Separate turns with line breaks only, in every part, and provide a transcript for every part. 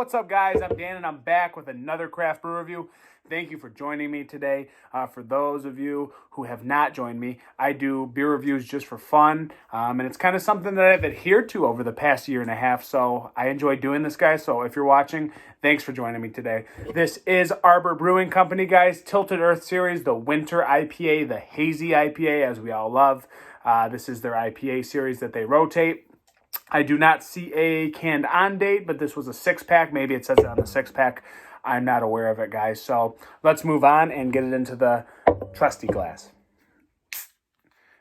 what's up, guys? I'm Dan, and I'm back with another craft brew review. Thank you for joining me today. For those of you who have not joined me, I do beer reviews just for fun, and it's kind of something that I've adhered to over the past year and a half, so I enjoy doing this, guys. So if you're watching, thanks for joining me today. This is Arbor Brewing Company, guys. Tilted Earth Series, the Winter IPA, the Hazy IPA, as we all love. This is their IPA series that they rotate. I do not see a canned on date, but this was a 6-pack. Maybe it says it on the 6-pack. I'm not aware of it, guys. So let's move on and get it into the trusty glass.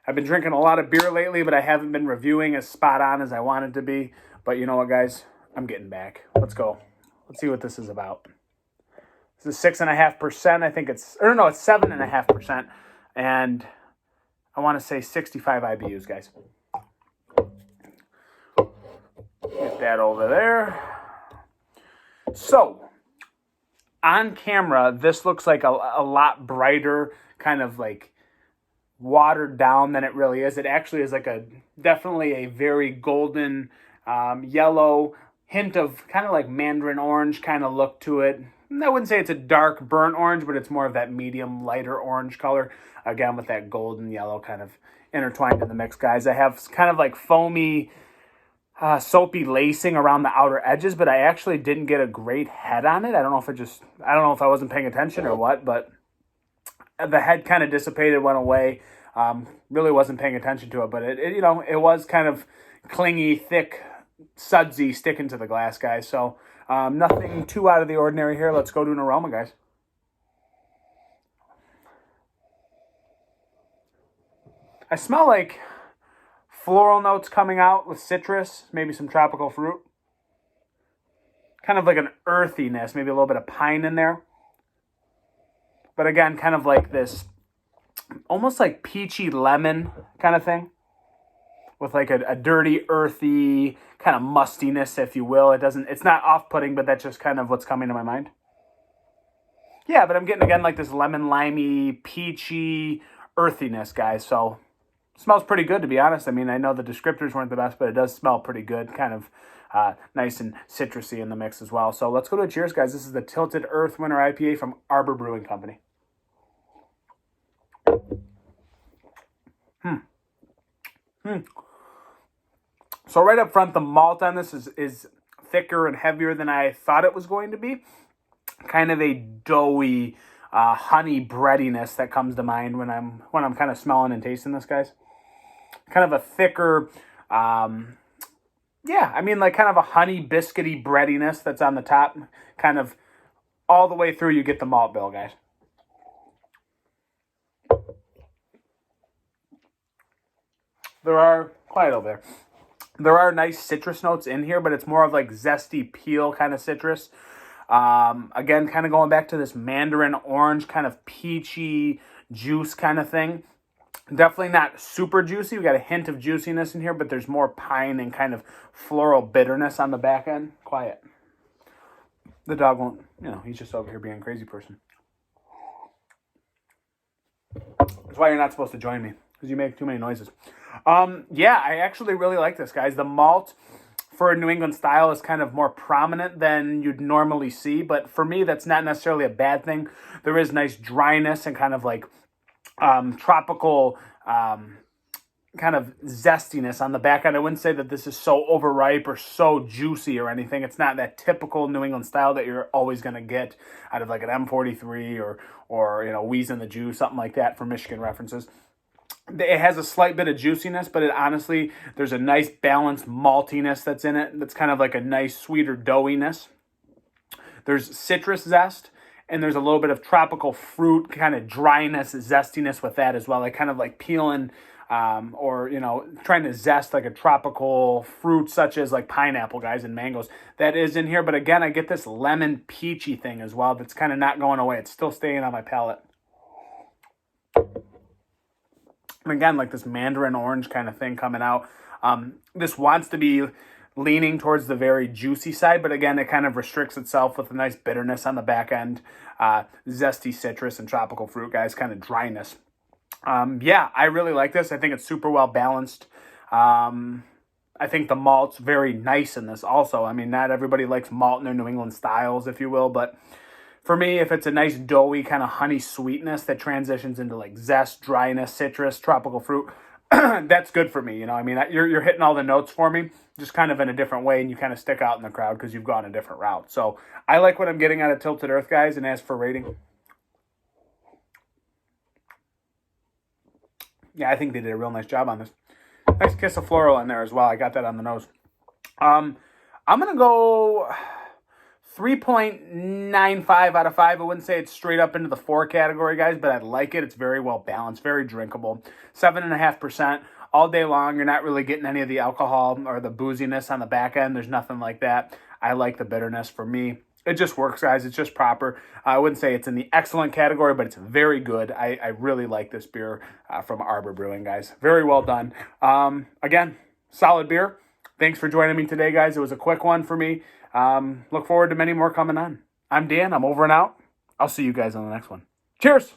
I've been drinking a lot of beer lately, but I haven't been reviewing as spot on as I wanted to be. But you know what, guys? I'm getting back. Let's go. Let's see what this is about. This is 6.5%. I think it's 7.5%. And I want to say 65 IBUs, guys. Get that over there. So, on camera, this looks like a lot brighter, kind of like watered down than it really is. It actually is like definitely a very golden yellow hint of kind of like mandarin orange kind of look to it. I wouldn't say it's a dark burnt orange, but it's more of that medium lighter orange color. Again, with that golden yellow kind of intertwined in the mix, guys. I have kind of like foamy, soapy lacing around the outer edges, but I actually didn't get a great head on it. I don't know if I wasn't paying attention or what, but the head kind of dissipated, went away. Really wasn't paying attention to it, but it was kind of clingy, thick, sudsy, sticking to the glass, guys. So nothing too out of the ordinary here. Let's go to an aroma, guys. I smell like floral notes coming out with citrus, maybe some tropical fruit. Kind of like an earthiness, maybe a little bit of pine in there. But again, kind of like this, almost like peachy lemon kind of thing. With like a dirty, earthy, kind of mustiness, if you will. It's not off-putting, but that's just kind of what's coming to my mind. Yeah, but I'm getting, again, like this lemon, limey, peachy earthiness, guys. So, smells pretty good, to be honest. I mean, I know the descriptors weren't the best, but it does smell pretty good. Kind of nice and citrusy in the mix as well. So let's go to a cheers, guys. This is the Tilted Earth Winter IPA from Arbor Brewing Company. So right up front, the malt on this is thicker and heavier than I thought it was going to be. Kind of a doughy, honey breadiness that comes to mind when I'm kind of smelling and tasting this, guys. Kind of a thicker, like kind of a honey biscuity breadiness that's on the top. Kind of all the way through, you get the malt bill, guys. There are nice citrus notes in here, but it's more of like zesty peel kind of citrus. Again, kind of going back to this mandarin orange, kind of peachy juice kind of thing. Definitely not super juicy. We got a hint of juiciness in here, but there's more pine and kind of floral bitterness on the back end. Quiet. The dog won't, he's just over here being a crazy person. That's why you're not supposed to join me, because you make too many noises. I actually really like this, guys. The malt for a New England style is kind of more prominent than you'd normally see, but for me, that's not necessarily a bad thing. There is nice dryness and kind of like tropical kind of zestiness on the back end. I wouldn't say that this is so overripe or so juicy or anything. It's not that typical New England style that you're always going to get out of like an M43 or Wheeze in the Juice, something like that for Michigan references. It has a slight bit of juiciness, but there's a nice balanced maltiness that's in it. That's kind of like a nice sweeter doughiness. There's citrus zest, and there's a little bit of tropical fruit kind of dryness, zestiness with that as well. Like kind of like peeling trying to zest like a tropical fruit such as like pineapple, guys, and mangoes. That is in here, but again, I get this lemon peachy thing as well that's kind of not going away. It's still staying on my palate. And again, like this mandarin orange kind of thing coming out. This wants to be leaning towards the very juicy side, but again, it kind of restricts itself with a nice bitterness on the back end. Zesty citrus and tropical fruit, guys, kind of dryness. I really like this. I think it's super well balanced. I think the malt's very nice in this also. I mean, not everybody likes malt in their New England styles, if you will, but for me, if it's a nice doughy kind of honey sweetness that transitions into like zest, dryness, citrus, tropical fruit, that's good for me. You know, I mean, you're hitting all the notes for me, just kind of in a different way, and you kind of stick out in the crowd because you've gone a different route. So I like what I'm getting out of Tilted Earth, guys. And as for rating, yeah, I think they did a real nice job on this. Nice kiss of floral in there as well. I got that on the nose. I'm going to go 3.95 out of 5. I wouldn't say it's straight up into the 4 category, guys, but I like it. It's very well balanced, very drinkable. 7.5% all day long. You're not really getting any of the alcohol or the booziness on the back end. There's nothing like that. I like the bitterness. For me, it just works, guys. It's just proper. I wouldn't say it's in the excellent category, but it's very good. I really like this beer from Arbor Brewing, guys. Very well done. Again, solid beer. Thanks for joining me today, guys. It was a quick one for me. Look forward to many more coming on. I'm Dan. I'm over and out. I'll see you guys on the next one. Cheers!